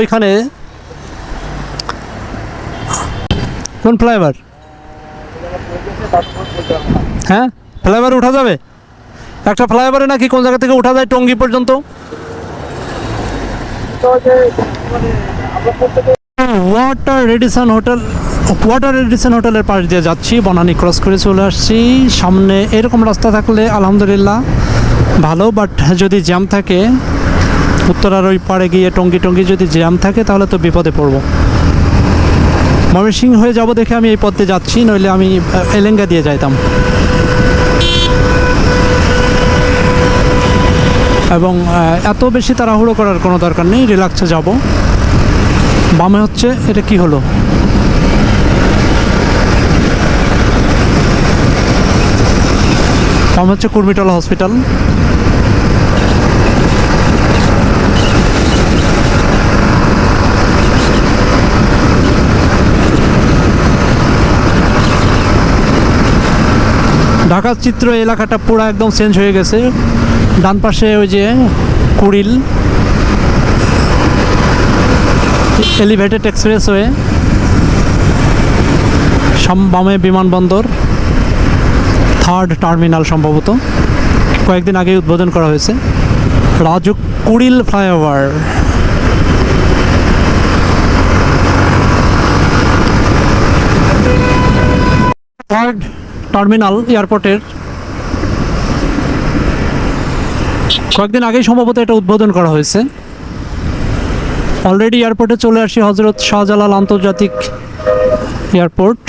ওইখানে কোন ফ্লাইওভার? হ্যাঁ, ফ্লাইওভার উঠা যাবে? একটা ফ্লাইওভারে নাকি কোন জায়গা থেকে উঠা যায় টঙ্গী পর্যন্ত? ওয়াটার রেডিসন হোটেলের পাশ দিয়ে যাচ্ছি, বনানী ক্রস করে চলে আসছি। সামনে এরকম রাস্তা থাকলে আলহামদুলিল্লাহ ভালো, বাট যদি জ্যাম থাকে উত্তরার ওই পাড়ে গিয়ে টঙ্গী যদি জ্যাম থাকে তাহলে তো বিপদে পড়বো। ময়মনসিংহ হয়ে যাব দেখে আমি এই পথে যাচ্ছি, নইলে আমি এলেঙ্গা দিয়ে যাইতাম। এবং এত বেশি তাড়াহুড়ো করার কোনো দরকার নেই, রিল্যাক্সে যাব। বামে হচ্ছে, এটা কি হলো? বামে হচ্ছে কুর্মিটোলা হসপিটাল। ঢাকার চিত্র এলাকাটা পুরো একদম চেঞ্জ হয়ে গেছে। ডান পাশে ওই যে কুড়িল এলিভেটেড এক্সপ্রেসওয়ে, বামে বিমানবন্দর, 3rd টার্মিনাল সম্ভবত কয়েকদিন আগেই উদ্বোধন করা হয়েছে। RAJUK Kuril flyover. Third terminal এয়ারপোর্টের কয়েকদিন আগেই সম্ভবত এটা উদ্বোধন করা হয়েছে। অলরেডি এয়ারপোর্টে চলে আসি, হজরত শাহজালাল আন্তর্জাতিক এয়ারপোর্ট।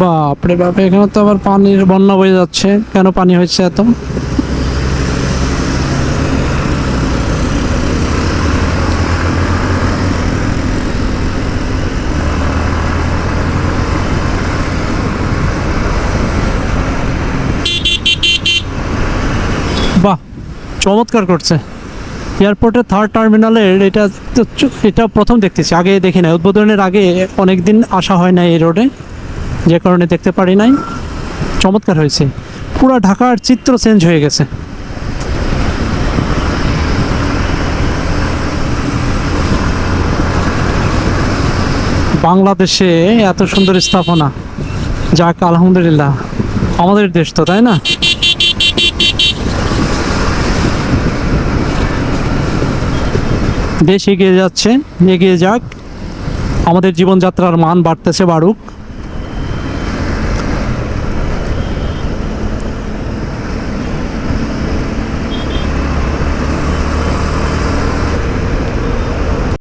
বাপরে বাপ, এখানে তো আবার পানির বন্যা বয়ে যাচ্ছে। কেন পানি হয়েছে এত? বাহ, চমৎকার করছে। এয়ারপোর্টের 3rd টার্মিনালের এটা প্রথম দেখতেছি, আগে দেখি নাই। উদ্বোধনের আগে অনেক দিন আসা হয় না এই রোডে, যে কারণে দেখতে পারি নাই। চমৎকার হয়েছে, পুরো ঢাকার চিত্র চেঞ্জ হয়ে গেছে। বাংলাদেশে এত সুন্দর স্থাপনা, যাক আলহামদুলিল্লাহ, আমাদের দেশ তো, তাই না? দেশ এগিয়ে যাচ্ছে, এগিয়ে যাক, আমাদের জীবনযাত্রার মান বাড়তেছে, বাড়ুক।